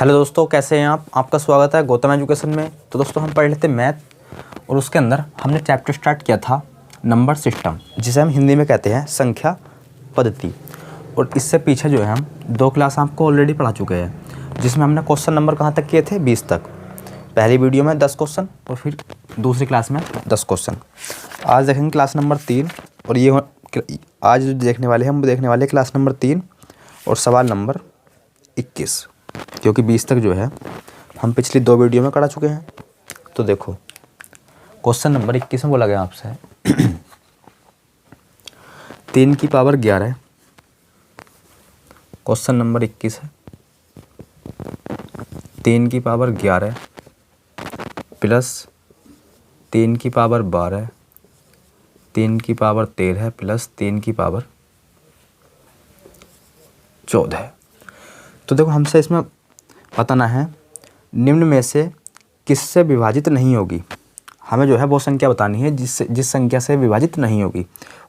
Hello दोस्तों, कैसे हैं आप? आपका स्वागत है गौतम एजुकेशन में। तो दोस्तों हम पढ़ लेते मैथ और उसके अंदर हमने चैप्टर स्टार्ट किया था नंबर सिस्टम, जिसे हम हिंदी में कहते हैं संख्या पद्धति। और इससे पीछे जो है हम 2 क्लास आपको ऑलरेडी पढ़ा चुके हैं, जिसमें हमने क्वेश्चन नंबर कहाँ तक किए थे? 20 तक। पहली वीडियो में 10 क्वेश्चन और फिर दूसरी क्लास में 10 क्वेश्चन। आज देखेंगे क्लास नंबर 3 और ये आज जो देखने वाले हैं हम देखने वाले क्लास नंबर 3 और सवाल नंबर 21, क्योंकि 20 तक जो है हम पिछली 2 वीडियो में करा चुके हैं। तो देखो क्वेश्चन नंबर 21 में बोला गया आपसे 3 की पावर 11। क्वेश्चन नंबर 21 है 3 की पावर 11 प्लस 3 की पावर 12, 3 की पावर 13 प्लस 3 की पावर 14। तो देखो हमसे इसमें बताना है निम्न में से किससे विभाजित नहीं होगी। हमें जो है वो संख्या बतानी है जिस संख्या से विभाजित नहीं होगी।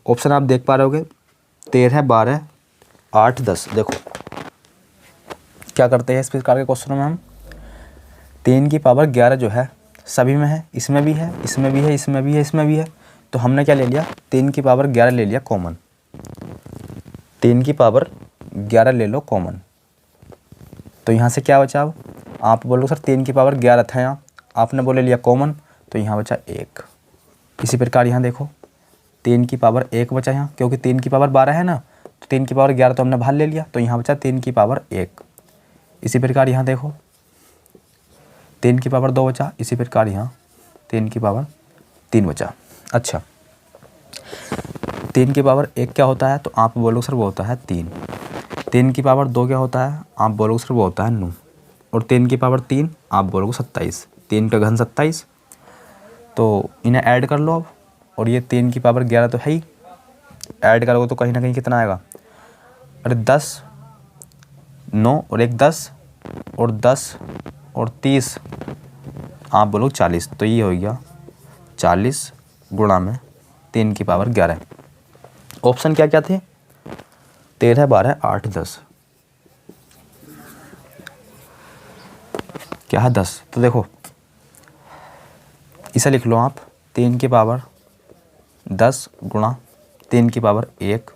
ऑप्शन आप देख पा रहे होगे 13, 12, 8, 10। देखो क्या करते हैं इस प्रकार के क्वेश्चनों में हम 3 की पावर 11 जो है सभी में है, इसमें भी है, इसमें भी है, इसमें भी है, इसमें भी है। तो हमने क्या ले लिया? 3 की पावर 11 ले लिया कॉमन। 3 की पावर 11 ले लो कॉमन। तो यहाँ से क्या बचा? अब आप बोलो सर 3 की पावर 11 था यहाँ, आपने बोले लिया कॉमन, तो यहाँ बचा 1। इसी प्रकार यहाँ देखो 3 की पावर 1 बचा यहाँ, क्योंकि 3 की पावर 12 है ना, तो 3 की पावर 11 तो हमने बाहर ले लिया, तो यहाँ बचा 3 की पावर 1। इसी प्रकार यहाँ देखो 3 की पावर 2 बचा। इसी प्रकार यहाँ 3 की पावर 3 बचा। अच्छा 3 की पावर 1 क्या होता है? तो आप बोलो सर वो होता है 3। 3 की पावर 2 क्या होता है? आप बोलोगे सर वो होता है 9। और 3 की पावर 3 आप बोलोगे 27। 3 का घन 27। तो इन्हें ऐड कर लो अब। और ये 3 की पावर 11 तो है ही, ऐड करोगे तो कहीं ना कहीं कितना आएगा? अरे 10, 9 और 1 10 और 10 और 30 आप बोलो 40। तो ये हो गया 40 गुणा में 3 की पावर 11। ऑप्शन क्या क्या थे? 13, 12, 8, 10। क्या है? 10। तो देखो इसे लिख लो आप 3 की पावर 10 गुणा 3 की पावर 1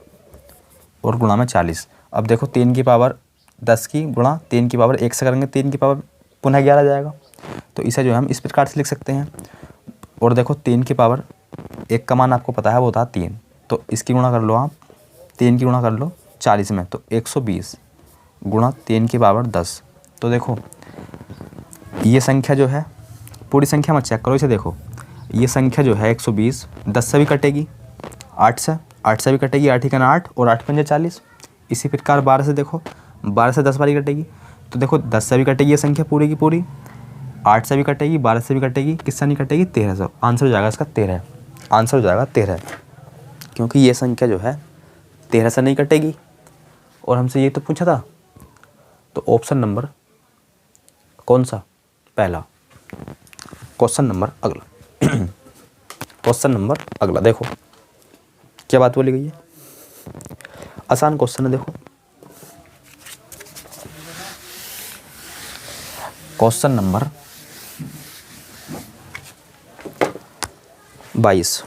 और गुणा में 40। अब देखो 3 की पावर 10 की गुणा 3 की पावर 1 से करेंगे 3 की पावर पुनः 11 जाएगा। तो इसे जो है हम इस प्रकार से लिख सकते हैं। और देखो 3 की पावर 1 का मान आपको पता है वो होता है 3। तो इसकी गुणा कर लो आप, 3 की गुणा कर लो 40 में, तो 120 गुणा 3 की पावर 10। तो देखो ये संख्या जो है, पूरी संख्या मत चेक करो, इसे देखो ये संख्या जो है 120 10 से भी कटेगी, 8 से भी कटेगी, 8 ही का 8 और 8 पंजे 40। इसी प्रकार 12 से देखो, 12 से 10 बारी कटेगी। तो देखो 10 से भी कटेगी ये संख्या पूरी की पूरी, 8 से भी कटेगी, 12 से भी कटेगी, किससे नहीं कटेगी? 13 से। आंसर हो जाएगा इसका 13। आंसर हो जाएगा 13, क्योंकि ये संख्या जो है 13 से नहीं कटेगी। और हमसे ये तो पूछा था, तो ऑप्शन नंबर कौन सा? पहला। क्वेश्चन नंबर अगला क्वेश्चन नंबर अगला देखो क्या बात बोली गई है। आसान क्वेश्चन है। देखो क्वेश्चन नंबर 22।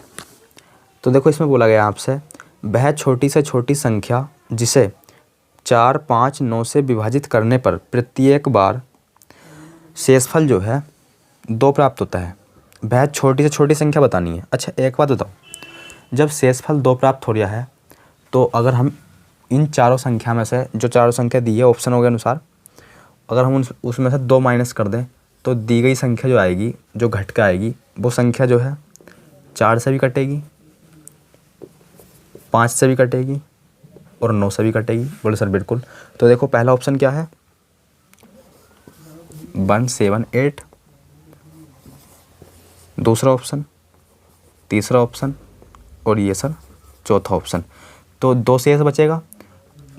तो देखो इसमें बोला गया आपसे वह छोटी से छोटी संख्या जिसे 4, 5, 9 से विभाजित करने पर प्रत्येक बार शेषफल जो है 2 प्राप्त होता है। वह छोटी से छोटी संख्या बतानी है। अच्छा एक बात बताओ, जब शेषफल 2 प्राप्त हो रहा है तो अगर हम इन चारों संख्या में से, जो चारों संख्या दी है ऑप्शनों के अनुसार, अगर हम उसमें से 2 माइनस कर दें तो दी गई संख्या जो आएगी, जो घट के आएगी, वो संख्या जो है 4 से भी कटेगी, 5 से भी कटेगी और 9 से भी कटेगी। बोले सर बिल्कुल। तो देखो पहला ऑप्शन क्या है? 178, दूसरा ऑप्शन, तीसरा ऑप्शन और ये सर चौथा ऑप्शन। तो 2 शेष बचेगा,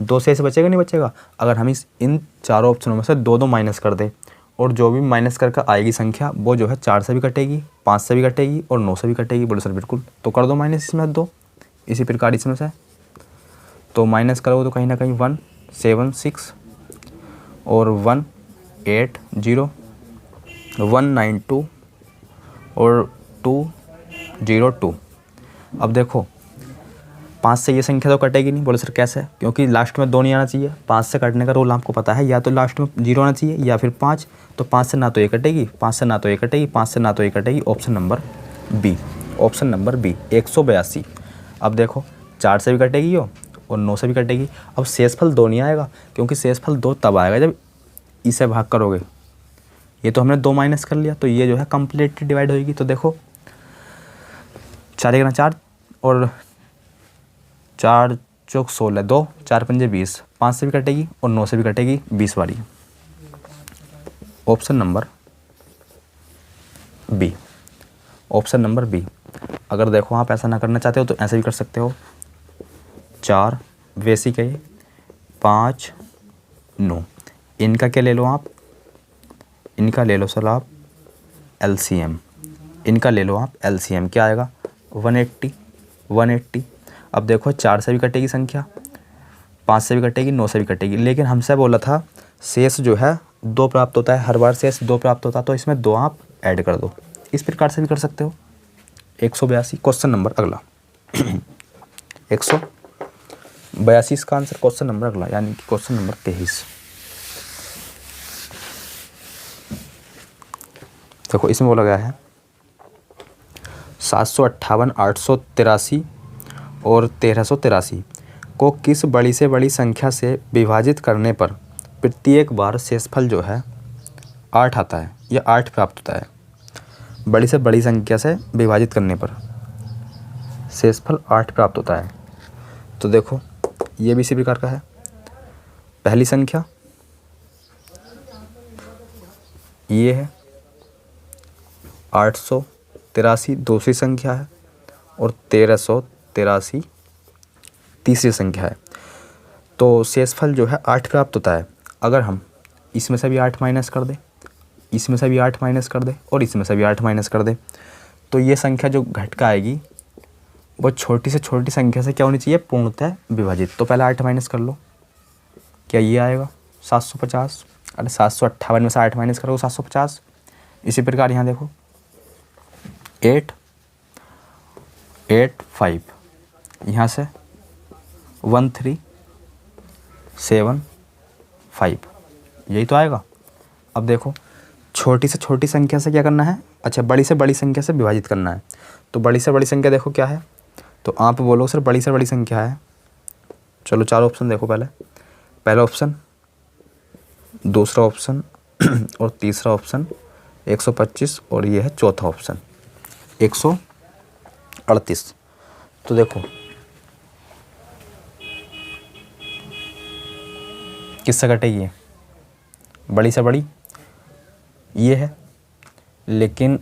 2 शेष बचेगा नहीं बचेगा? अगर हम इन चारों ऑप्शनों में से 2 माइनस कर दें और जो भी माइनस करके आएगी संख्या वो जो है 4 से भी कटेगी, 5 से भी कटेगी और 9 से भी कटेगी। बोले सर बिल्कुल। तो कर दो माइनस इसमें 2, इसी प्रकार इसमें से तो माइनस करोगे तो कहीं ना कहीं 176 और 1 80,192 और 202। अब देखो 5 से ये संख्या तो कटेगी नहीं। बोले सर कैसे? क्योंकि लास्ट में 2 नहीं आना चाहिए। 5 से कटने का रूल आपको पता है, या तो लास्ट में 0 आना चाहिए या फिर 5। तो 5 से ना तो ये कटेगी, 5 से ना तो ये कटेगी, 5 से ना तो ये कटेगी। Option number B, option number B 182। अब देखो 4 से भी कटेगी हो और 9 से भी कटेगी। अब शेषफल 2 नहीं आएगा, क्योंकि शेषफल 2 तब आएगा जब इसे भाग करोगे। ये तो हमने 2 माइनस कर लिया, तो ये जो है कंप्लीटली डिवाइड होगी। तो देखो 4 1 4 और 4 चौक 16, 2 4 पंजे 20, 5 से भी कटेगी और 9 से भी कटेगी 20 वाली। Option number B, option number B. अगर देखो आप ऐसा ना करना चाहते हो तो ऐसे भी कर सकते हो। 4 वैसी कहिए, 5 9, इनका क्या ले लो आप, इनका ले लो सर आप एलसीएम, इनका ले लो आप एलसीएम। क्या आएगा? 180। अब देखो 4 से भी कटेगी संख्या, 5 से भी कटेगी, 9 से भी कटेगी। लेकिन हमसे बोला था शेष जो है 2 प्राप्त होता है, हर बार शेष 2 प्राप्त होता है, तो इसमें 2 आप ऐड कर दो। इस प्रकार से भी कर सकते हो। 182 क्वेश्चन नंबर अगला 182 इसका आंसर। क्वेश्चन नंबर अगला यानी कि क्वेश्चन नंबर 23। देखो इसमें बोला गया है 758, 883 और 1383 को किस बड़ी से बड़ी संख्या से विभाजित करने पर प्रत्येक बार शेषफल जो है 8 आता है या 8 प्राप्त होता है। बड़ी से बड़ी संख्या से विभाजित करने पर शेषफल 8 प्राप्त होता है। तो देखो ये भी इसी प्रकार का है। पहली संख्या ये है 883, दूसरी संख्या है, और 1383 तीसरी संख्या है। तो शेषफल जो है 8 प्राप्त होता है। अगर हम इसमें से भी 8 माइनस कर दें, इसमें से भी 8 माइनस कर दें और इसमें से भी 8 माइनस कर दें, तो ये संख्या जो घटका आएगी वो छोटी से छोटी संख्या से क्या होनी चाहिए? पूर्णतः विभाजित। तो पहले 8 माइनस कर लो, क्या ये आएगा? 750। अरे 758 में से 8 माइनस करोगे 750। इसी प्रकार यहाँ देखो 8 8 5, यहाँ से 1 3 7 5, यही तो आएगा। अब देखो छोटी से छोटी संख्या से क्या करना है? अच्छा, बड़ी से बड़ी संख्या से विभाजित करना है। तो बड़ी से बड़ी संख्या देखो क्या है, तो आप बोलो सर बड़ी से बड़ी संख्या है। चलो 4 ऑप्शन देखो। पहला ऑप्शन, दूसरा ऑप्शन और तीसरा ऑप्शन 125, और ये है चौथा ऑप्शन 138। तो देखो किससे कटेगी? बड़ी से बड़ी ये है, लेकिन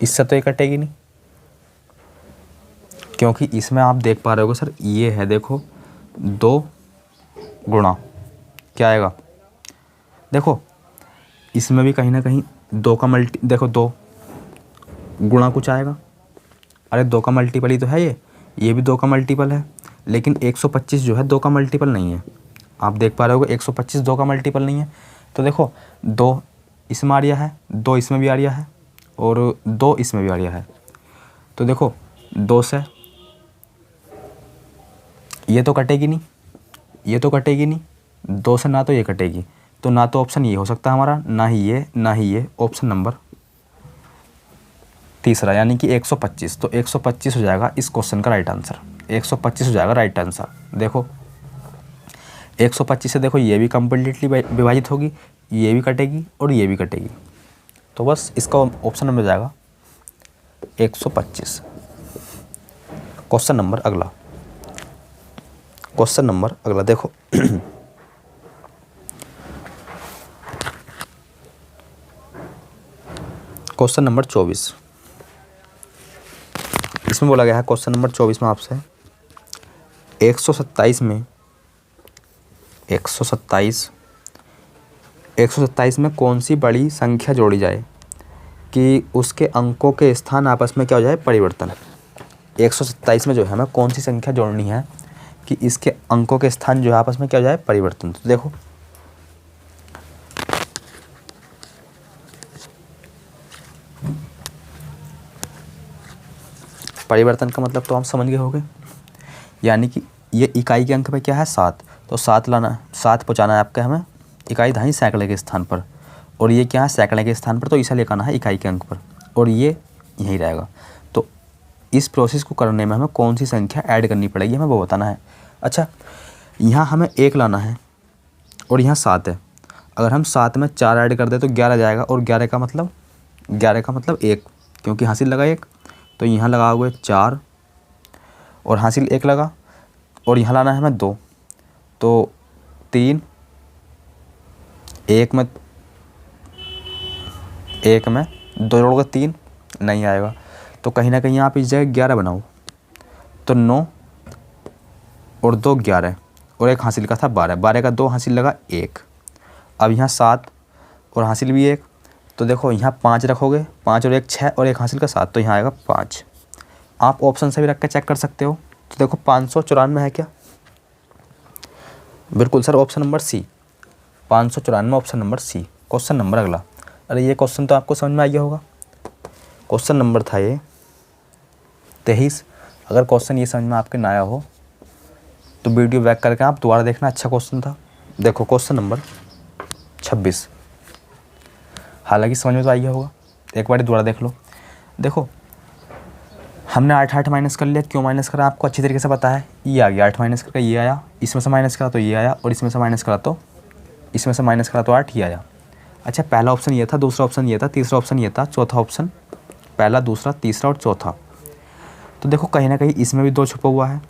इससे तो ये कटेगी नहीं, क्योंकि इसमें आप देख पा रहे हो सर ये है, देखो 2 गुणा क्या आएगा? देखो इसमें भी कहीं ना कहीं 2 का मल्टी, देखो 2 गुणा कुछ आएगा। अरे 2 का मल्टीपल ही तो है ये भी 2 का मल्टीपल है। लेकिन 125 जो है 2 का मल्टीपल नहीं है। आप देख पा रहे हो 125 2 का मल्टीपल नहीं है। तो देखो 2 इसमें आ रहा है, 2 इसमें भी आ रहा है, और 2 इसमें भी आ रहा है। तो देखो 2 से ये तो कटेगी नहीं, ये तो कटेगी नहीं, 2 से ना तो ये कटेगी। तो ना तो ऑप्शन ये हो सकता है हमारा, ना ही ये, ना ही ये। ऑप्शन नंबर तीसरा यानी कि 125। तो 125 हो जाएगा इस क्वेश्चन का राइट आंसर। 125 हो जाएगा राइट आंसर। देखो 125 से देखो ये भी कंप्लीटली विभाजित होगी, ये भी कटेगी और ये भी कटेगी। तो बस इसका ऑप्शन नंबर जाएगा 125। क्वेश्चन नंबर अगला, क्वेश्चन नंबर अगला देखो क्वेश्चन नंबर 24। इसमें बोला गया है क्वेश्चन नंबर 24 में आपसे 127 में 127 में कौन सी बड़ी संख्या जोड़ी जाए कि उसके अंकों के स्थान आपस में क्या हो जाए? परिवर्तन। 127 में जो है हमें कौन सी संख्या जोड़नी है कि इसके अंकों के स्थान जो है आपस में क्या हो जाए, परिवर्तन। तो देखो परिवर्तन का मतलब तो हम समझ गए होंगे, यानी कि ये इकाई के अंक पे क्या है 7, तो 7 लाना, 7 पहुँचाना है आपका हमें इकाई दहाई सैकड़े के स्थान पर, और ये क्या है सैकड़े के स्थान पर, तो इसे लेकर आना है इकाई के अंक पर, और ये यहीं रहेगा। तो इस प्रोसेस को करने में हमें कौन सी संख्या ऐड करनी पड़ेगी हमें वो बताना है। अच्छा, यहाँ हमें 1 लाना है और यहाँ 7 है। अगर हम 7 में 4 ऐड कर दें तो 11 जाएगा, और 11 का मतलब 1, क्योंकि हासिल लगा 1, तो यहाँ लगाओगे 4 और हासिल 1 लगा, और यहाँ लाना है हमें 2, तो 3, 1 में 2 जोड़ोगे 3 नहीं आएगा, तो कहीं ना कहीं आप इस जगह 11 बनाओ, तो 9 और 2 11, और 1 हासिल का था 12, 12 का 2 हासिल लगा 1। अब यहाँ 7 और हासिल भी 1, तो देखो यहाँ 5 रखोगे, 5 और 1 6, और 1 हासिल का 7, तो यहाँ आएगा 5। आप ऑप्शन से भी रख के चेक कर सकते हो। तो देखो 594 है क्या, बिल्कुल sir option number C, 594 option number C. Question number अगला, अरे ये क्वेश्चन तो आपको समझ में आ गया होगा, क्वेश्चन नंबर था ये 23। अगर क्वेश्चन ये समझ में आपके ना आया हो तो वीडियो बैक करके आप दोबारा देखना, अच्छा क्वेश्चन था। देखो क्वेश्चन नंबर 26, हालांकि समझ में तो आ गया होगा, एक बार दोबारा देख लो। देखो हमने 8 माइनस कर लिया, क्यों माइनस करा आपको अच्छी तरीके से पता है, ये आ गया 8 माइनस करके ये आया, इसमें से माइनस करा तो ये आया, और इसमें से माइनस करा तो 8 ही आया। अच्छा, पहला ऑप्शन ये था, दूसरा ऑप्शन ये था, तीसरा ऑप्शन ये था, चौथा ऑप्शन, पहला दूसरा तीसरा और चौथा। तो देखो कहीं ना कहीं इसमें भी 2 छुपा हुआ है,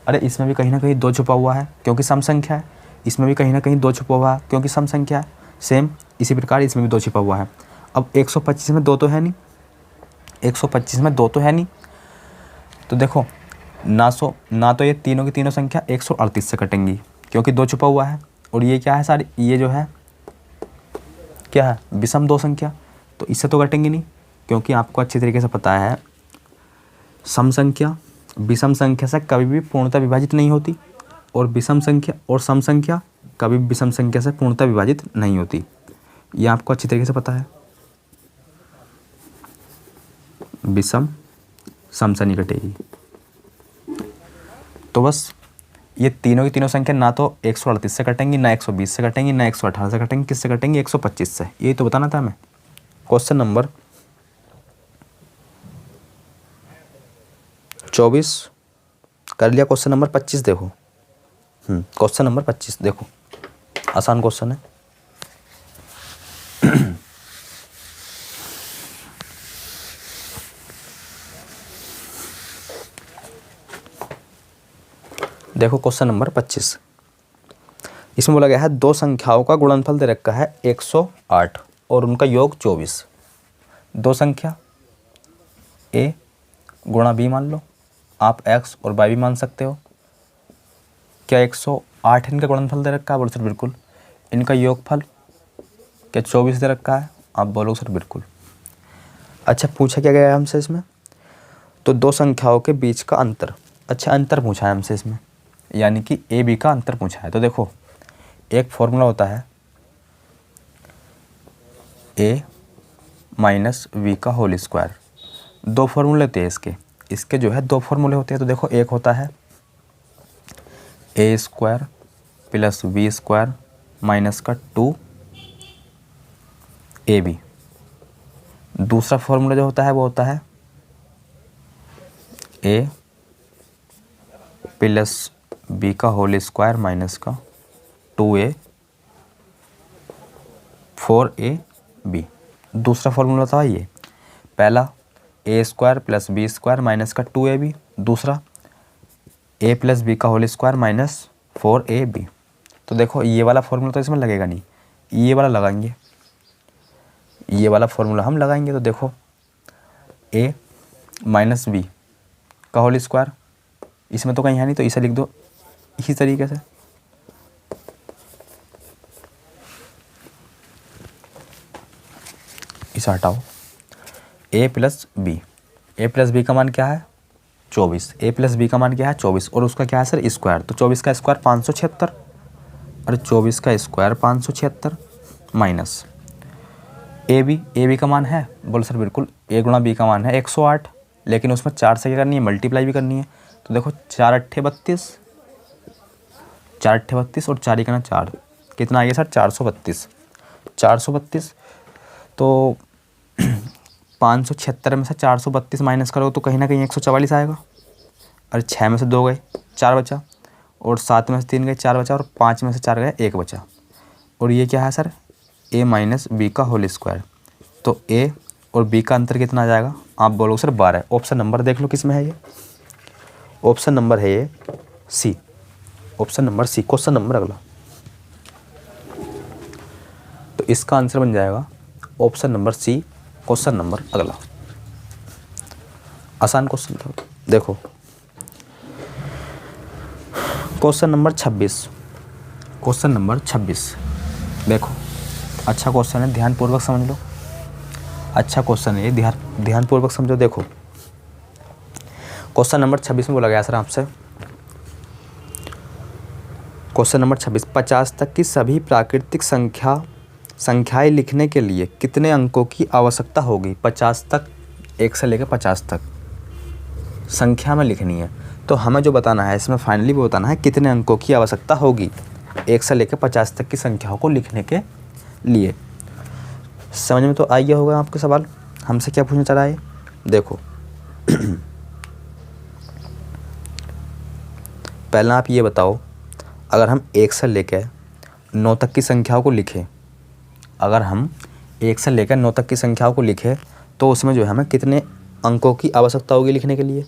अरे इसमें भी कहीं ना कहीं 2 छुपा हुआ है क्योंकि सम संख्या है, इसमें भी कहीं ना कहीं 2 छुपा हुआ है क्योंकि सम संख्या है, सेम इसी प्रकार इसमें भी 2 छिपा हुआ है। अब 125 में 2 तो है नहीं, 125 में 2 तो है नहीं, तो देखो ना तो ये तीनों की तीनों संख्या 138 से कटेंगी क्योंकि 2 छुपा हुआ है, और ये क्या है सारी, ये जो है क्या है विषम 2 संख्या, तो इससे तो कटेंगे नहीं, क्योंकि आपको अच्छी तरीके से पता है सम संख्या विषम संख्या से कभी भी पूर्णतः विभाजित नहीं होती, और विषम संख्या और सम संख्या कभी भी विषम संख्या से पूर्णतः विभाजित नहीं होती, ये आपको अच्छी तरीके से पता है। विषम सम से नहीं कटेगी, तो बस ये तीनों की तीनों संख्या ना तो 138 से कटेंगी, ना 120 से कटेंगी, ना 118 से कटेंगी, किससे कटेंगी 125 से, यही तो बताना था हमें। क्वेश्चन नंबर 24 कर लिया, क्वेश्चन नंबर 25 देखो, क्वेश्चन नंबर 25 देखो, आसान क्वेश्चन है। देखो क्वेश्चन नंबर 25, इसमें बोला गया है 2 संख्याओं का गुणनफल दे रखा है 108 और उनका योग 24। 2 संख्या a गुणा b मान लो, आप x और y भी मान सकते हो। क्या 108 इनका गुणनफल दे रखा है, बोलो सर बिल्कुल। इनका योगफल क्या 24 दे रखा है, आप बोलो सर बिल्कुल। अच्छा, पूछा क्या गया है हमसे इसमें, तो 2 संख्याओं के बीच का अंतर, अच्छा अंतर पूछा है हमसे इसमें, यानी कि ए बी का अंतर पूछा है। तो देखो एक फॉर्मूला होता है a माइनस वी का होल स्क्वायर, 2 फॉर्मूले होते हैं इसके जो है 2 फॉर्मूले होते हैं। तो देखो एक होता है a square plus v square minus का 2 ए बी, दूसरा फॉर्मूला जो होता है वो होता है ए प्लस बी का होल स्क्वायर माइनस का 2a 4ab। दूसरा फॉर्मूला था ये, पहला a square plus b square minus का 2ab, दूसरा a प्लस बी का होल स्क्वायर माइनस 4ab। तो देखो ये वाला फॉर्मूला तो इसमें लगेगा नहीं, ये वाला लगाएंगे, ये वाला फॉर्मूला हम लगाएंगे। तो देखो a माइनस बी का होल स्क्वायर इसमें तो कहीं है नहीं, तो इसे लिख दो इसी तरीके से, इसे हटाओ। a प्लस बी का मान क्या है 24, a प्लस बी का मान क्या है 24 और उसका क्या है सर स्क्वायर, तो 24 का स्क्वायर 576, अरे 24 का स्क्वायर 576 माइनस ए बी का मान है, बोल सर बिल्कुल, ए गुणा बी का मान है 108, लेकिन उसमें 4 से क्या करनी है मल्टीप्लाई भी करनी है, तो देखो 4 अट्ठे 32, 4 अट्ठे 32 और 4 का 4, कितना आ गया सर 432, 432, तो 576 में से 432 माइनस करो तो कहीं ना कहीं 144 आएगा, और 6 में से 2 गए 4 बचा, और 7 में से 3 गए 4 बचा, और 5 में से 4 गए 1 बचा, और ये क्या है सर a माइनस बी का होल स्क्वायर, तो a और b का अंतर कितना आ जाएगा, आप बोलोगे सर 12, ऑप्शन नंबर देख लो किस में है ये, ऑप्शन नंबर है ये C, option number C, question number अगला, तो इसका आंसर बन जाएगा option number C, question number अगला। आसान क्वेश्चन था, देखो क्वेश्चन नंबर 26, क्वेश्चन नंबर 26 देखो, अच्छा क्वेश्चन है, ध्यानपूर्वक समझ लो, अच्छा क्वेश्चन है ये, ध्यानपूर्वक समझो। देखो क्वेश्चन नंबर 26 में बोला गया सर आपसे, क्वेश्चन नंबर 26, 50 तक की सभी प्राकृतिक संख्याएं लिखने के लिए कितने अंकों की आवश्यकता होगी। 50 तक, 1 से लेकर 50 तक संख्या में लिखनी है, तो हमें जो बताना है इसमें फाइनली वो बताना है कितने अंकों की आवश्यकता होगी 1 से लेकर 50 तक की संख्याओं को लिखने के लिए। समझ में तो आ गया होगा आपके सवाल, हमसे क्या पूछना चाह रहा है। देखो पहला आप ये बताओ, अगर हम 1 से लेकर 9 तक की संख्याओं को लिखें, अगर हम 1 से लेकर 9 तक की संख्याओं को लिखें तो उसमें जो है हमें कितने अंकों की आवश्यकता होगी लिखने के लिए,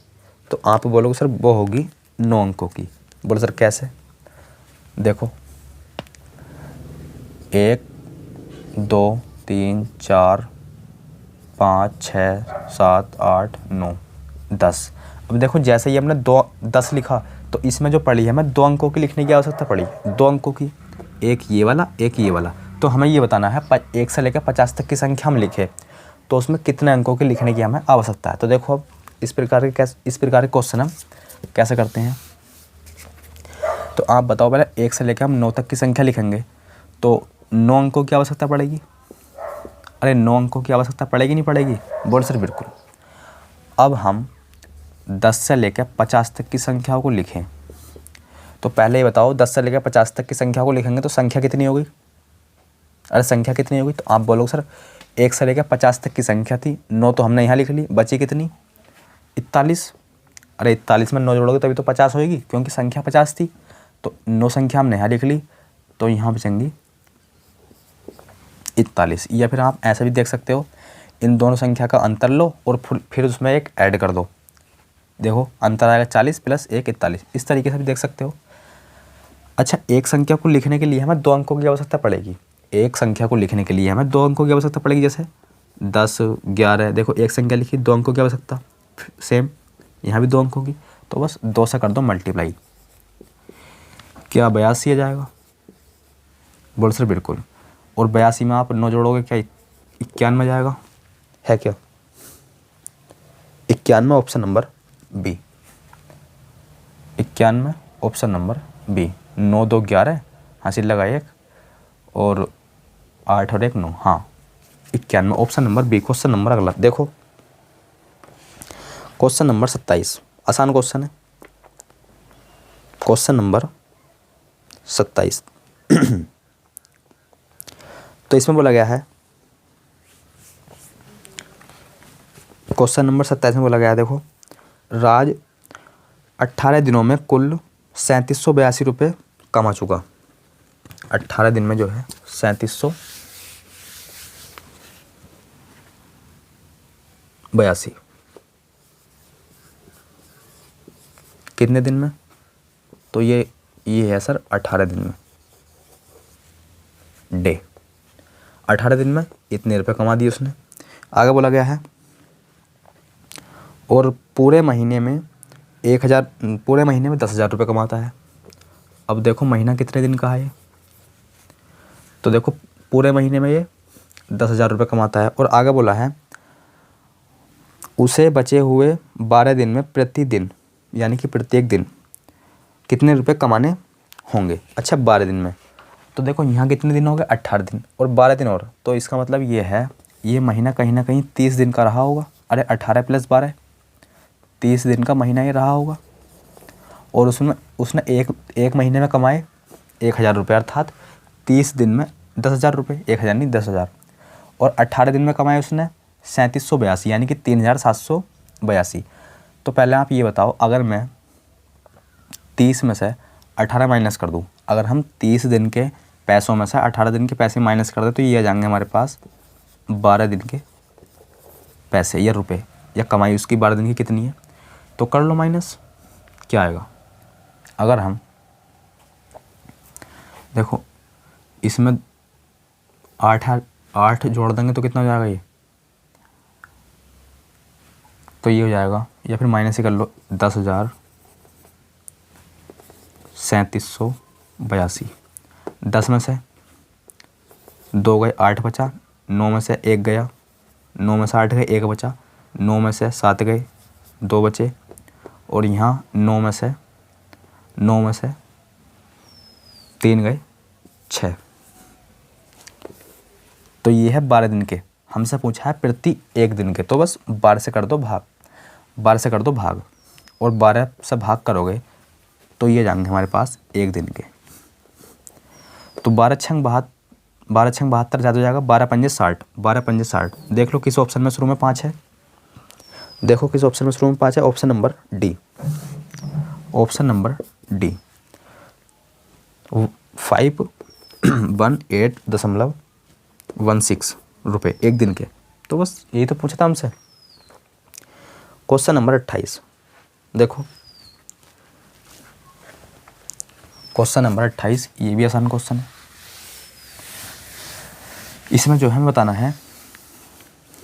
तो आप बोलोगे सर वो होगी 9 अंकों की। बोलो सर कैसे, देखो 1 2 3 4 5 6 7 8 9 10। अब देखो जैसे ही हमने 10 लिखा तो इसमें जो पड़ी है हमें 2 अंकों की लिखने की आवश्यकता पड़ी, 2 अंकों की, एक ये वाला एक ये वाला, तो हमें ये बताना है 1 से लेकर 50 तक की संख्या हम लिखे तो उसमें कितने अंकों की लिखने की हमें आवश्यकता है। तो देखो अब इस प्रकार के क्वेश्चन हम कैसे करते हैं, तो आप बताओ पहले 1 से लेकर हम 9 तक की संख्या लिखेंगे तो 9 अंकों की आवश्यकता पड़ेगी, अरे 9 अंकों की आवश्यकता पड़ेगी नहीं पड़ेगी, बोल सर बिल्कुल। अब हम 10 से लेकर 50 तक की संख्याओं को लिखें, तो पहले ही बताओ 10 से लेकर 50 तक की संख्या को लिखेंगे तो संख्या कितनी होगी, अरे संख्या कितनी होगी, तो आप बोलोगे सर 1 से लेकर 50 तक की संख्या थी, 9 तो हमने यहाँ लिख ली, बची कितनी 41, अरे 41 में 9 जोड़ोगे तभी तो 50 होगी क्योंकि संख्या 50 थी, तो 9 संख्या हमने यहाँ लिख ली तो यहाँ बचेंगी 41। या फिर आप ऐसा भी देख सकते हो, इन दोनों संख्या का अंतर लो और फिर उसमें एक ऐड कर दो, देखो अंतर आएगा 40 प्लस 1 41, इस तरीके से भी देख सकते हो। अच्छा एक संख्या को लिखने के लिए हमें 2 अंकों की आवश्यकता पड़ेगी, एक संख्या को लिखने के लिए हमें 2 अंकों की आवश्यकता पड़ेगी, जैसे 10 11, देखो एक संख्या लिखी 2 अंकों की आवश्यकता, सेम यहाँ भी 2 अंकों की, तो बस 2 से कर दो मल्टीप्लाई, क्या 82 आ जाएगा, बोल सर बिल्कुल। और 82 में आप 9 जोड़ोगे क्या 91 जाएगा, है क्या 91, option number B, 91 option number B. 9 2 11, हासिल लगाए 1 और 8 और 1 9, हाँ 91 option number B, question number अगला। देखो क्वेश्चन नंबर 27, आसान क्वेश्चन है, क्वेश्चन नंबर 27 तो इसमें बोला गया है, क्वेश्चन नंबर 27 में बोला गया है, देखो राज 18 दिनों में कुल 3782 रुपये कमा चुका, 18 दिन में जो है 3782, कितने दिन में, तो ये है सर 18 दिन में, डे 18 दिन में इतने रुपए कमा दिए उसने। आगे बोला गया है और पूरे महीने में 10,000 रुपये कमाता है। अब देखो महीना कितने दिन का है, तो देखो पूरे महीने में ये 10,000 रुपये कमाता है, और आगे बोला है उसे बचे हुए 12 दिन में प्रतिदिन यानी कि प्रत्येक दिन कितने रुपए कमाने होंगे। अच्छा 12 दिन में, तो देखो यहाँ कितने दिन हो गए 18 दिन और 12 दिन और, तो इसका मतलब ये है ये महीना कहीं ना कहीं 30 दिन का रहा होगा। अरे 18 + 12 30 दिन का महीना ये रहा होगा। और उसमें उसने एक महीने में कमाए 1000 रुपये, अर्थात 30 दिन में 10,000 रुपये, 1000 नहीं 10,000। और 18 दिन में कमाए उसने 3782 यानी कि 3782। तो पहले आप ये बताओ, अगर मैं 30 में से 18 माइनस कर दूँ, अगर हम 30 दिन के पैसों में से 18 दिन के पैसे माइनस कर दें तो ये आ जाएंगे हमारे पास 12 दिन के पैसे या रुपए या कमाई उसकी 12 दिन की कितनी है। तो कर लो माइनस, क्या आएगा। अगर हम देखो इसमें 8 जोड़ देंगे तो कितना हो जाएगा ये, तो ये हो जाएगा, या फिर माइनस ही कर लो 10,3782। 10 में से 2 गए 8 बचा, 9 में से 1 गया, 9 में से 8 गए 1 बचा, 9 में से 7 गए 2 बचे, और यहाँ 9 में से 3 गए 6। तो ये है 12 दिन के, हमसे पूछा है प्रति एक दिन के, तो बस 12 से कर दो भाग, 12 से कर दो भाग, और 12 से भाग करोगे तो ये जाएंगे हमारे पास एक दिन के। तो 12 छंग 72 ज़्यादा हो जाएगा, 12 पंजे 60, 12 पंजे 60। देख लो किस ऑप्शन में शुरू में 5 है, देखो किस ऑप्शन में शुरू में 5 है, option number D, option number D. 518.16 रुपये एक दिन के। तो बस यही तो पूछा था हमसे। क्वेश्चन नंबर 28 देखो, क्वेश्चन नंबर 28, ये भी आसान क्वेश्चन है। इसमें जो है हमें बताना है,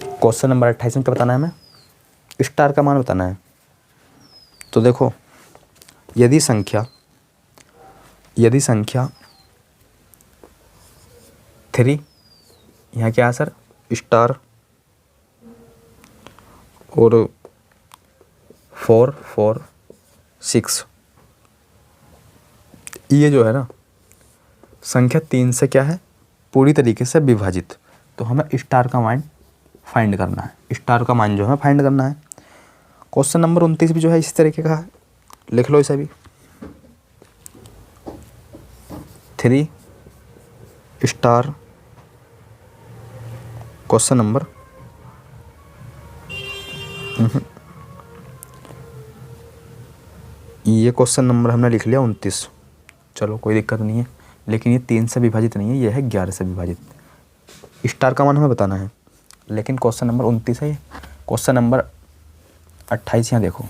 क्वेश्चन नंबर 28 में क्या बताना है हमें, स्टार का मान बताना है। तो देखो यदि संख्या 3, यहाँ क्या है सर स्टार, और 4 4 6, ये जो है ना संख्या 3 से क्या है पूरी तरीके से विभाजित, तो हमें स्टार का मान फाइंड करना है, स्टार का मान जो है फाइंड करना है। क्वेश्चन नंबर 29 भी जो है इसी तरीके का है, लिख लो इसे भी। 3 स्टार क्वेश्चन नंबर ये क्वेश्चन नंबर हमने लिख लिया 29, चलो कोई दिक्कत नहीं है, लेकिन ये 3 से विभाजित नहीं है, ये है 11 से विभाजित। स्टार का मान हमें बताना है, लेकिन क्वेश्चन नंबर 29 है ये। क्वेश्चन नंबर 28 यहाँ देखो,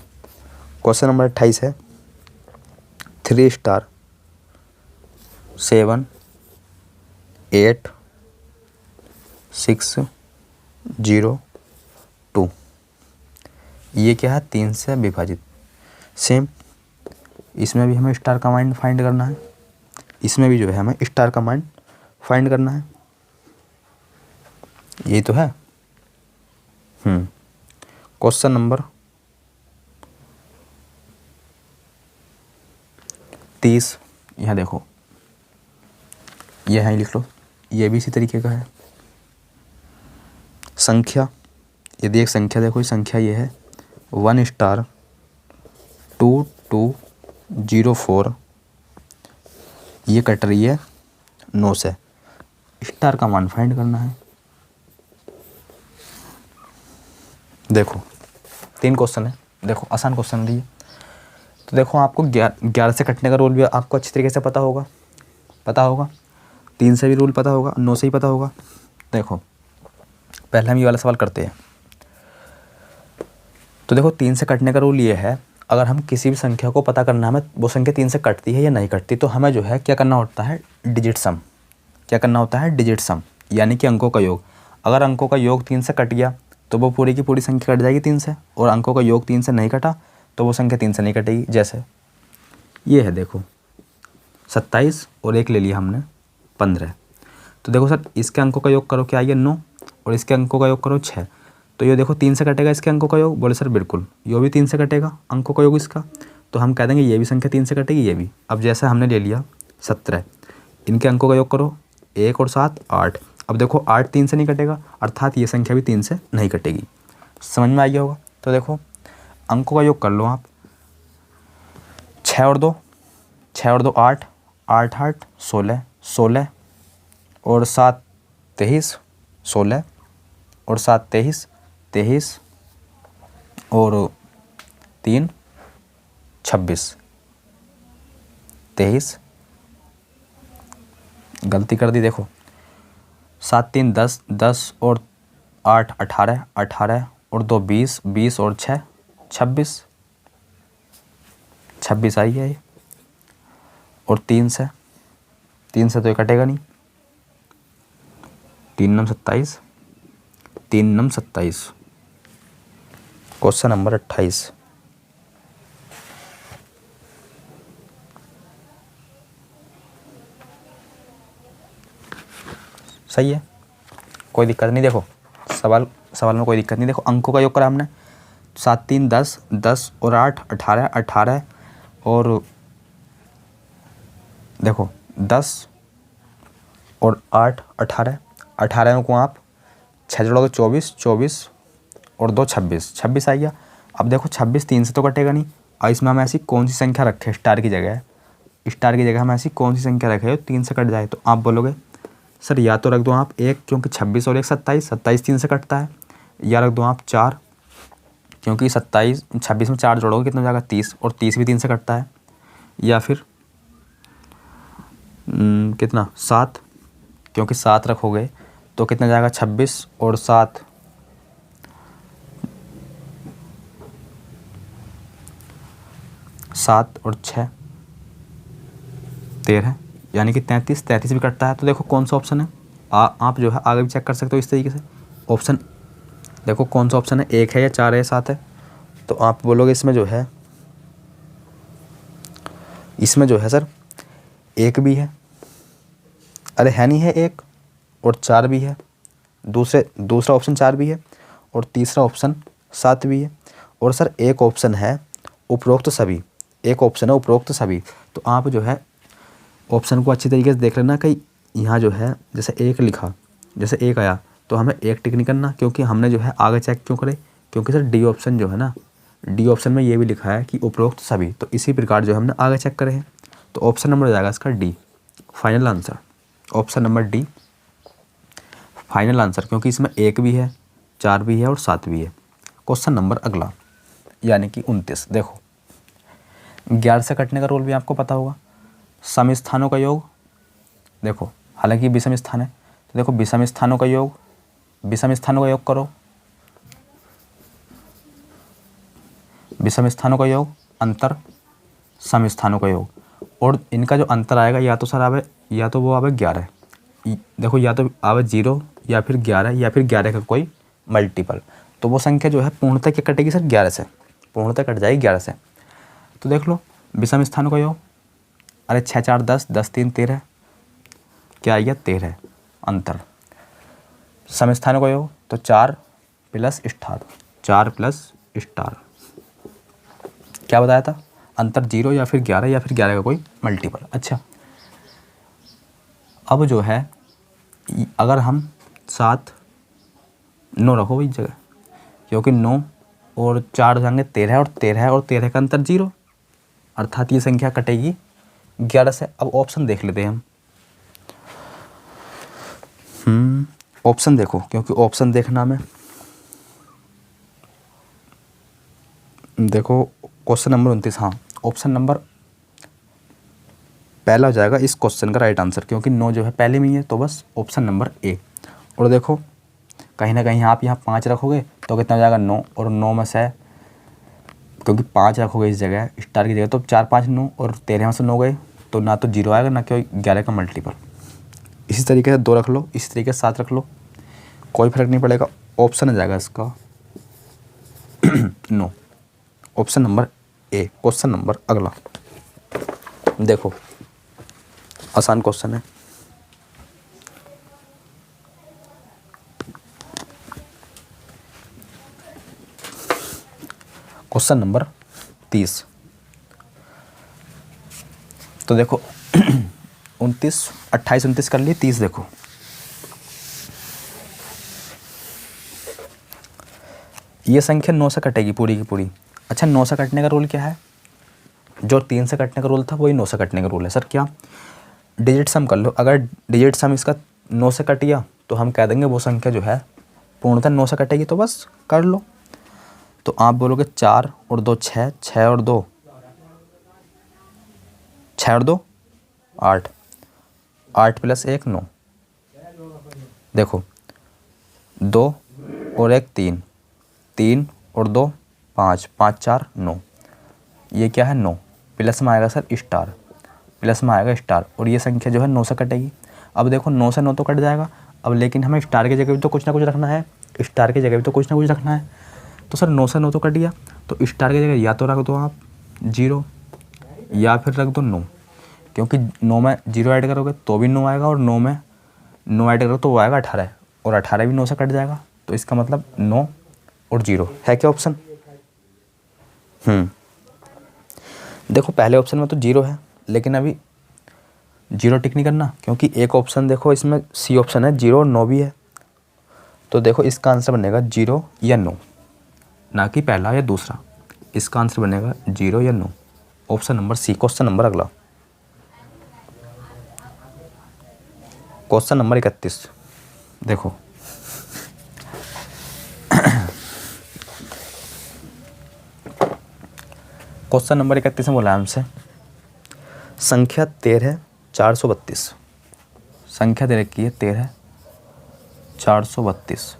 क्वेश्चन नंबर 28 है 3 स्टार 7 8 6 0 2, ये क्या है 3 से विभाजित। सेम इसमें भी हमें स्टार का मान फाइंड करना है, इसमें भी जो है हमें स्टार का मान फाइंड करना है, यही तो है। क्वेश्चन नंबर 30 यहाँ देखो, ये है लिख लो, ये भी इसी तरीके का है। संख्या, यदि एक संख्या देखो, संख्या ये है 1 स्टार 2204, ये कट रही है 9 से, स्टार का मान फाइंड करना है। देखो 3 क्वेश्चन है, देखो आसान क्वेश्चन दिए। तो देखो आपको 11 से कटने का रूल भी आपको अच्छी तरीके से पता होगा, 3 से भी रूल पता होगा, 9 से ही पता होगा। देखो पहले हम ये वाला सवाल करते हैं। तो देखो 3 से कटने का रूल ये है, अगर हम किसी भी संख्या को पता करना हमें वो संख्या 3 से कटती है या नहीं कटती, तो हमें जो है क्या करना होता है डिजिट सम, क्या करना होता है डिजिट सम, यानी कि अंकों का योग। अगर अंकों का योग 3 से कट गया तो वो पूरी की पूरी संख्या कट जाएगी 3 से, और अंकों का योग 3 से नहीं कटा तो वो संख्या 3 से नहीं कटेगी। जैसे ये है देखो 27 और 1 ले लिया हमने 15, तो देखो सर इसके अंकों का योग करो क्या आइए 9, और इसके अंकों का योग करो 6, तो ये देखो 3 से कटेगा इसके अंकों का योग, बोले सर बिल्कुल ये भी 3 से कटेगा अंकों का योग इसका, तो हम कह देंगे ये भी संख्या 3 से कटेगी ये भी। अब जैसे हमने ले लिया 17, इनके अंकों का योग करो 1 और 7 8। अब देखो 8 3 से नहीं कटेगा, अर्थात ये संख्या भी 3 से नहीं कटेगी। समझ में आ गया होगा। तो देखो अंकों का योग कर लो आप, 6 और 2 8 8 8 16 16 और 7 23 16 और 7 23 23 और 3 26 23, गलती कर दी देखो, 7 3 10 10 और 8 18 18 और 2 20 20 और 6 26 26 आई है ये। और 3 से तो ये कटेगा नहीं, 3 9 27 3 9 27। Question number 28। सही है, कोई दिक्कत नहीं। देखो सवाल में कोई दिक्कत नहीं। देखो अंकों का योग करा हमने, 7 3 10 10 और 8 18 18 और देखो 10 और 8 18 18 को आप 6 जोड़ोगे 24 24 और 2 26 26 आ गया। अब देखो 26 3 से तो कटेगा नहीं, और इसमें हम ऐसी कौन सी संख्या रखें स्टार की जगह, हम ऐसी कौन सी संख्या रखें जो 3 से कट जाए। तो आप बोलोगे सर या तो रख दो आप 1, क्योंकि 26 और 1 27 27 3 से कटता है, या रख दो आप 4, क्योंकि 26 में 4 जोड़ोगे कितना हो जाएगा 30, और 30 भी 3 से कटता है, या फिर कितना 7, क्योंकि 7 रखोगे तो कितना जाएगा 26 और 7 7 और 6 13, यानी कि 33 33 भी कटता है। तो देखो कौन सा ऑप्शन है, आप जो है आगे भी चेक कर सकते हो इस तरीके से। ऑप्शन देखो कौन सा ऑप्शन है, 1 है या 4 है या 7 है। तो आप बोलोगे इसमें जो है सर 1 भी है, अरे है नहीं है 1, और 4 भी है, दूसरा ऑप्शन 4 भी है, और तीसरा ऑप्शन 7 भी है, और सर एक ऑप्शन है उपरोक्त सभी, तो आप जो है ऑप्शन को अच्छी तरीके से देख लेना कि यहाँ जो है जैसे 1 लिखा, जैसे 1 आया तो हमें 1 टिक नहीं करना, क्योंकि हमने जो है आगे चेक क्यों करे, क्योंकि सर डी ऑप्शन जो है ना, डी ऑप्शन में ये भी लिखा है कि उपरोक्त सभी, तो इसी प्रकार जो हमने आगे चेक करे हैं। तो ऑप्शन नंबर हो जाएगा इसका D, final answer. Option number D final answer, क्योंकि इसमें 1 भी है, 4 भी है और 7 भी है। क्वेश्चन नंबर अगला यानी कि 29। देखो 11 से कटने का रूल भी आपको पता होगा। सम स्थानों का योग, देखो हालांकि विषम स्थान है, तो देखो विषम स्थानों का योग करो, विषम स्थानों का योग अंतर सम स्थानों का योग, और इनका जो अंतर आएगा या तो सर आवे, या तो वो आवे 11, देखो या तो आवे 0 या फिर 11, या फिर 11 का कोई मल्टीपल। तो वो संख्या जो है पूर्णतः क्या कटेगी सर 11 से, पूर्णतः कट जाएगी 11 से। तो देख लो विषम स्थानों का योग, अरे 6 4 10 10 3 13, क्या आ गया 13 अंतर। सम स्थानों का योग तो 4 प्लस स्टार, 4 प्लस स्टार, क्या बताया था अंतर 0 या फिर 11, या फिर 11 का कोई मल्टीपल। अच्छा अब जो है अगर हम 7 9 रखो इस जगह, क्योंकि 9 और 4 जाएंगे 13 और 13 का अंतर 0, अर्थात ये संख्या कटेगी 11 से। अब ऑप्शन देख लेते हैं हम, ऑप्शन देखो, क्योंकि ऑप्शन देखना में देखो क्वेश्चन नंबर 29, हाँ ऑप्शन नंबर पहला हो जाएगा इस क्वेश्चन का राइट आंसर, क्योंकि 9 जो है पहले में ही है, तो बस ऑप्शन नंबर ए। और देखो कहीं ना कहीं आप यहाँ 5 रखोगे तो कितना हो जाएगा 9, और 9 में से क्योंकि 5 रखोगे इस जगह स्टार की जगह, तो 4 5 9, और 13 में से 9 गए तो ना तो 0 आएगा ना कोई 11 का मल्टीपल। इसी तरीके से 2 रख लो, इसी तरीके से 7 रख लो, कोई फर्क नहीं पड़ेगा। ऑप्शन आ जाएगा इसका 9, option number A. Question number अगला देखो, आसान क्वेश्चन है। Question number 30। तो देखो 29, 28, 29 कर लिए, 30 देखो। ये संख्या 9 से कटेगी पूरी की पूरी। अच्छा, 9 से कटने का रूल क्या है? जो 3 से कटने का रूल था वही 9 से कटने का रूल है। सर क्या? डिजिट सम कर लो। अगर डिजिट सम इसका 9 से कट गया तो हम कह देंगे वो संख्या जो है पूर्णतः 9 से कटेगी, तो बस कर लो। तो आप बोलोगे 4 और 2 6, 6 और 2 6 और 2 8, 8 + 1 9। देखो 2 और 1 3, 3 और 2 5, 5 4 9। ये क्या है? 9। प्लस में आएगा सर स्टार, प्लस में आएगा स्टार, और ये संख्या जो है 9 से कटेगी। अब देखो 9 से 9 तो कट जाएगा, अब लेकिन हमें स्टार की जगह भी तो कुछ ना कुछ रखना है, स्टार की जगह भी तो कुछ ना कुछ रखना है। तो सर 9 से 9 तो कट गया, तो स्टार की जगह या तो रख दो आप 0 या फिर रख दो 9, क्योंकि 9 में 0 ऐड करोगे तो भी 9 आएगा, और 9 में 9 ऐड करोगे तो वो आएगा 18, और 18 भी 9 से कट जाएगा। तो इसका मतलब 9 और 0 है क्या ऑप्शन? देखो पहले ऑप्शन में तो 0 है, लेकिन अभी 0 टिक नहीं करना, क्योंकि एक ऑप्शन देखो इसमें सी ऑप्शन है 0 और 9 भी है। तो देखो इसका आंसर बनेगा 0 या 9, ना कि पहला या दूसरा। इसका आंसर बनेगा 0 या 9, option number C. Question number अगला, क्वेश्चन नंबर 31। देखो क्वेश्चन नंबर 31 में बोला है हमसे संख्या 13 432। संख्या दे रखी है 13 432,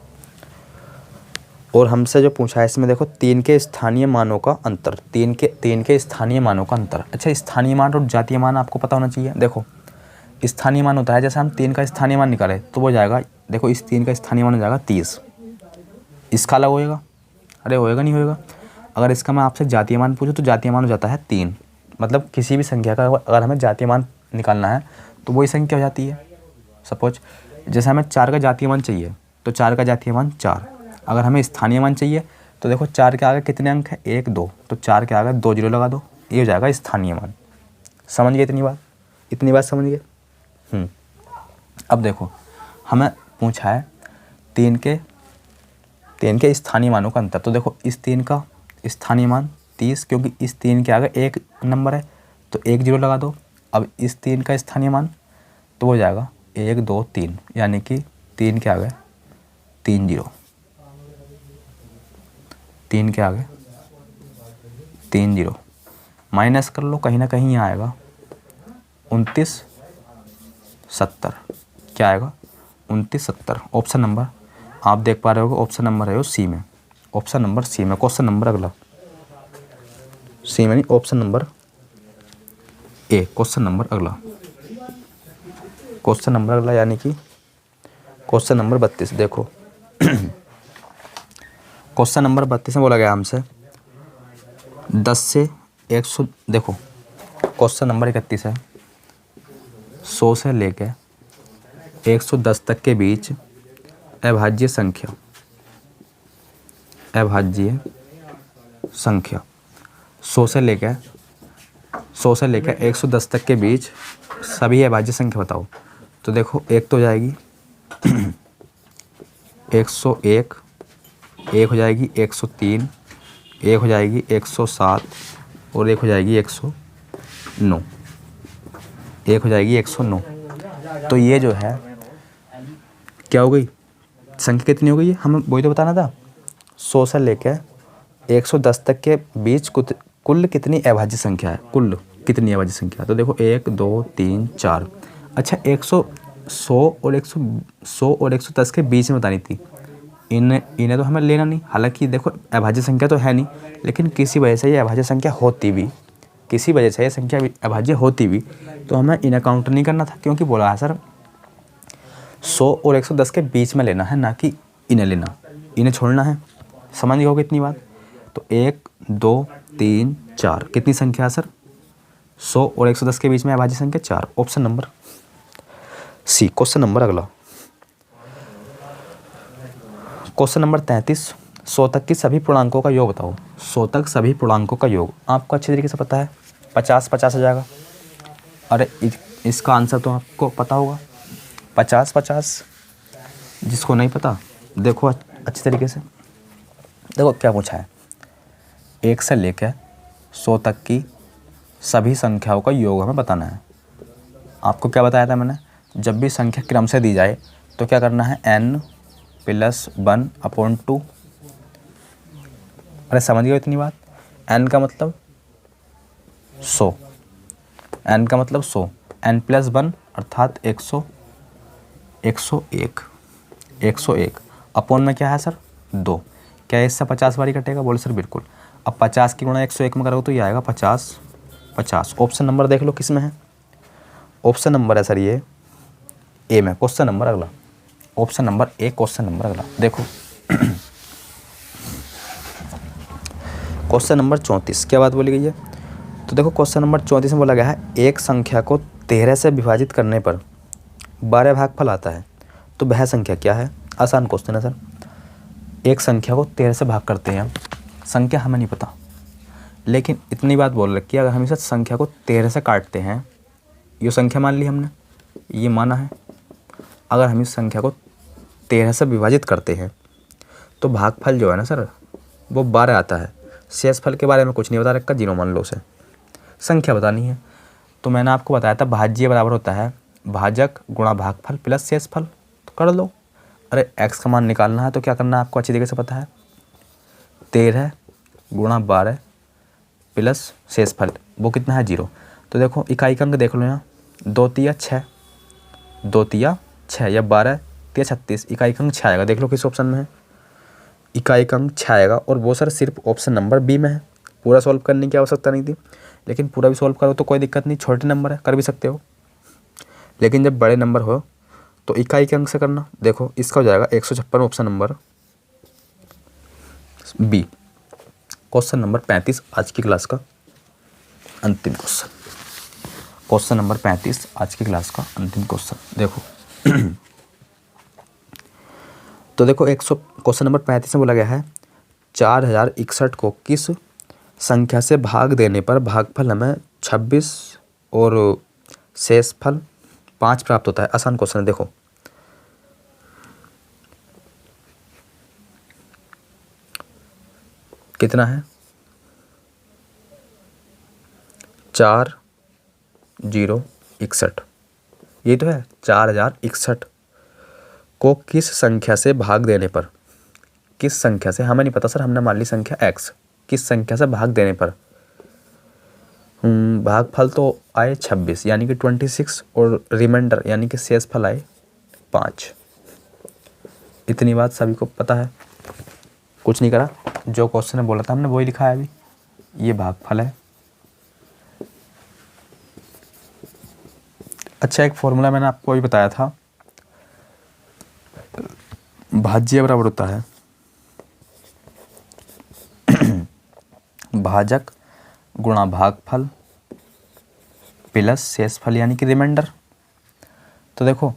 और हमसे जो पूछा है इसमें देखो 3 के स्थानीय मानों का अंतर, 3 के स्थानीय मानों का अंतर। अच्छा, स्थानीय मान और जातीय मान आपको पता होना चाहिए। देखो स्थानीय मान होता है, जैसे हम 3 का स्थानीय मान निकालें तो वो जाएगा, देखो इस 3 का स्थानीय मान हो जाएगा 30, इसका अलग होएगा। अरे होएगा नहीं होएगा। अगर इसका मैं आपसे जातीय मान पूछूं तो जातीय मान हो जाता है 3, मतलब किसी भी संख्या का अगर हमें जातीय मान निकालना है तो वही संख्या हो जाती है। सपोज जैसे हमें 4 का जातीय मान चाहिए तो 4 का जातीय मान 4। अगर हमें स्थानीय मान चाहिए तो देखो 4 के आगे कितने अंक है? 1 2, तो 4 के आगे 2 0 लगा दो, ये हो जाएगा स्थानीय मान। समझ गए इतनी बात? इतनी बात समझ गए? अब देखो हमें पूछा है 3 के स्थानीय मानों का अंतर। तो देखो इस 3 का स्थानीय मान 30, क्योंकि इस 3 के आगे एक नंबर है तो 1 0 लगा दो। अब इस 3 का स्थानीय मान तो हो जाएगा 1 2 3, यानी कि 3 के आगे 3 0, 3 के आगे 3 0, माइनस कर लो, कहीं ना कहीं यहाँ आएगा 29 70। क्या आएगा? 29 70। ऑप्शन नंबर आप देख पा रहे हो, ऑप्शन नंबर है वो सी में, ऑप्शन नंबर सी में। क्वेश्चन नंबर अगला, सी में नहीं, option number A. Question number अगला, क्वेश्चन नंबर अगला यानी कि क्वेश्चन नंबर 32। देखो क्वेश्चन नंबर 32 में बोला गया हमसे 10 से 100। देखो क्वेश्चन नंबर 31 है 100 से लेकर 110 तक के बीच अभाज्य संख्या, अभाज्य संख्या 100 से लेकर 110 तक के बीच सभी अभाज्य संख्या बताओ। तो देखो एक तो हो जाएगी 101, एक हो जाएगी 103, एक हो जाएगी 107, और एक हो जाएगी 109, एक हो जाएगी 109। तो ये जो है क्या हो गई? संख्या कितनी हो गई है? हमें वही तो बताना था। 100 से लेकर 110 तक के बीच कुल कितनी अभाज्य संख्या है? कुल कितनी अभाज्य संख्या? तो देखो 1 2 3 4। अच्छा 100 और 110 के बीच में बतानी थी। इन्हें तो हमें लेना नहीं। हालांकि देखो अभाज्य संख्या तो है नहीं, लेकिन किसी वजह से ये अभाज्य संख्या होती भी, किसी वजह से ये संख्या अभाज्य होती भी, तो हमें इन्हें काउंट नहीं करना था, क्योंकि बोला है सर 100 और 110 के बीच में लेना है, ना कि इन्हें लेना, इन्हें छोड़ना है। समझ गए होगे इतनी बात? तो 1 2 3 4 कितनी संख्या है सर? 100 और 110 के बीच में अभाज्य संख्या 4, option number C. Question number अगला, क्वेश्चन नंबर 33 100 तक की सभी पूर्णांकों का योग बताओ। 100 तक सभी पूर्णांकों का योग आपको अच्छी तरीके से पता है, 50 आ जाएगा। अरे इसका आंसर तो आपको पता होगा, 50। जिसको नहीं पता देखो अच्छी तरीके से, देखो क्या पूछा है, 1 से लेकर 100 तक की सभी संख्याओं का योग हमें बताना है। आपको क्या बताया था मैंने, जब भी संख्या क्रम से दी जाए तो क्या करना है, n+1/2। अरे समझ गए इतनी बात, n का मतलब 100, n का मतलब 100, n+1 अर्थात 101 अपोन में क्या है सर 2। क्या इससे 50 बारी कटेगा, बोले सर बिल्कुल। अब 50 की गुणा 101 में करोगे तो ये आएगा 50। ऑप्शन नंबर देख लो किस में है, ऑप्शन नंबर है सर ये ए में। क्वेश्चन नंबर अगला, option number A question number अगला देखो क्वेश्चन नंबर 34 क्या बात बोली गई है। तो देखो क्वेश्चन नंबर 34 में बोला गया है एक संख्या को 13 से विभाजित करने पर 12 भागफल आता है, तो वह संख्या क्या है। आसान क्वेश्चन है सर। एक संख्या को 13 से भाग करते हैं, संख्या हमें नहीं पता, लेकिन इतनी बात बोल रखी है अगर हम इस संख्या को 13 से काटते हैं, ये संख्या मान ली हमने, ये माना है, अगर हम इस संख्या को 13 से विभाजित करते हैं तो भागफल जो है ना सर वो 12 आता है। शेषफल के बारे में कुछ नहीं बता रखा, 0 मान लो उसे, संख्या बतानी है। तो मैंने आपको बताया था भाज्य बराबर होता है भाजक गुणा भागफल प्लस शेषफल, तो कर लो। अरे x का मान निकालना है तो क्या करना है आपको अच्छी तरीके से पता है, 13 गुणा 12 प्लस शेषफल, वो कितना है 0। तो देखो इकाई अंक देख लो यहाँ, 2 तिया 6, 2 तिया 6 या 12 तिया 36, इकाई अंक 6 आएगा। देख लो किस ऑप्शन में है, इकाई अंक 6 आएगा, और वो सर सिर्फ ऑप्शन नंबर बी में है। पूरा सॉल्व करने की आवश्यकता नहीं थी, लेकिन पूरा भी सॉल्व करो तो कोई दिक्कत नहीं, छोटे नंबर है कर भी सकते हो, लेकिन जब बड़े नंबर हो तो इकाई के अंक से करना। देखो इसका हो जाएगा 156, option number B. Question number 35 आज की क्लास का अंतिम क्वेश्चन, क्वेश्चन नंबर 35 आज की क्लास का अंतिम क्वेश्चन देखो तो देखो क्वेश्चन नंबर 35 में बोला गया है 4061 को किस संख्या से भाग देने पर भागफल हमें 26 और शेषफल 5 प्राप्त होता है। आसान क्वेश्चन है देखो, कितना है 4061, ये तो है 4061 को किस संख्या से भाग देने पर, किस संख्या से हमें नहीं पता सर, हमने मान ली संख्या x, किस संख्या से भाग देने पर भागफल तो आए 26 यानी कि 26 और रिमाइंडर यानी कि शेषफल आए 5। इतनी बात सभी को पता है, कुछ नहीं करा, जो क्वेश्चन ने बोला था हमने वही लिखा है अभी, ये भागफल है। अच्छा एक फॉर्मूला मैंने आपको अभी बताया था, भाज्य बराबर होता है भाजक गुणा भागफल प्लस शेषफल यानी कि रिमाइंडर। तो देखो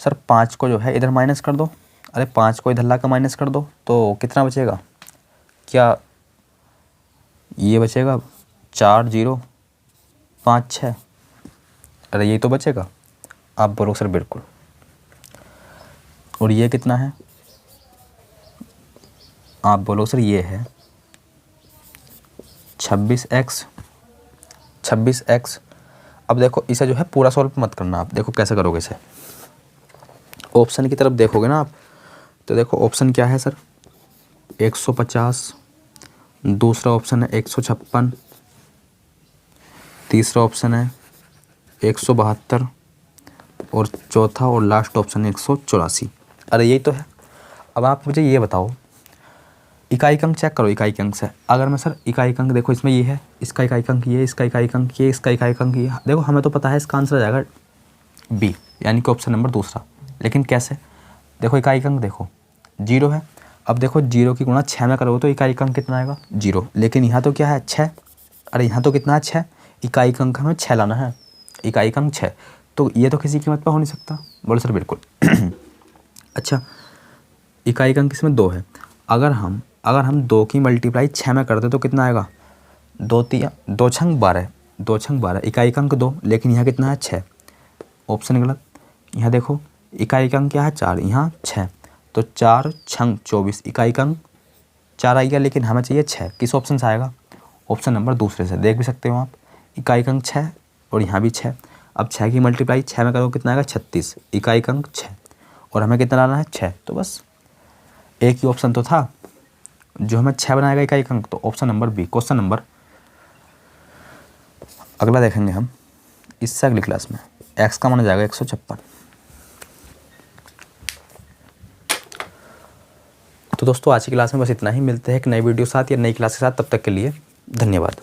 सर 5 को जो है इधर माइनस कर दो, अरे 5 को इधर ला कर माइनस कर दो तो कितना बचेगा, क्या ये बचेगा 4 0 5 6, अरे ये तो बचेगा, आप बोलो सर बिल्कुल। और ये कितना है, आप बोलो सर ये है 26x। अब देखो इसे जो है पूरा सॉल्व मत करना, आप देखो कैसे करोगे इसे, ऑप्शन की तरफ देखोगे ना आप, तो देखो ऑप्शन क्या है सर 150, दूसरा ऑप्शन है 156, तीसरा ऑप्शन है 172 और चौथा और लास्ट ऑप्शन है 184। अरे यही तो है। अब आप मुझे ये बताओ, इकाई अंक चेक करो इकाई अंक से, अगर मैं सर इकाई अंक देखो इसमें ये है, इसका इकाई अंक ये, इसका इकाई अंक ये, इसका इकाई अंक ये, देखो हमें तो पता है इसका आंसर आ जाएगा बी यानी कि ऑप्शन नंबर दूसरा, लेकिन कैसे, देखो इकाई अंक देखो 0 है। अब देखो 0 की गुणा 6 में करोगे तो इकाई अंक कितना आएगा 0, लेकिन यहाँ तो क्या है 6, अरे यहाँ तो कितना है 6, इकाई अंक हमें 6 लाना है, इकाई अंक 6, तो ये तो किसी कीमत पर हो नहीं सकता, बोले सर बिल्कुल अच्छा इकाई अंक इसमें 2 है, अगर हम 2 की मल्टीप्लाई 6 में करते तो कितना आएगा, 2 छंग 12, 2 छंग 12, इकाई अंक 2, लेकिन यहाँ कितना है 6, ऑप्शन गलत। यहाँ देखो इकाई अंक क्या है 4, यहाँ 6, तो 4 छंग 24, इकाई अंक 4 आएगा, लेकिन हमें चाहिए 6, किस ऑप्शन से आएगा, ऑप्शन नंबर दूसरे से। देख भी सकते हो आप, इकाई अंक 6 और यहाँ भी 6। अब 6 की मल्टीप्लाई 6 में करो कितना आएगा 36, इकाई अंक 6, और हमें कितना लाना है 6, तो बस एक ही ऑप्शन तो था जो हमें 6 बनाएगा इकाई अंक, तो option number B, question number. अगला देखेंगे हम इससे अगली क्लास में, एक्स का मान जाएगा 156। तो दोस्तों आज की क्लास में बस इतना ही, मिलते हैं एक नई वीडियो साथ या नई क्लास के साथ, तब तक के लिए धन्यवाद।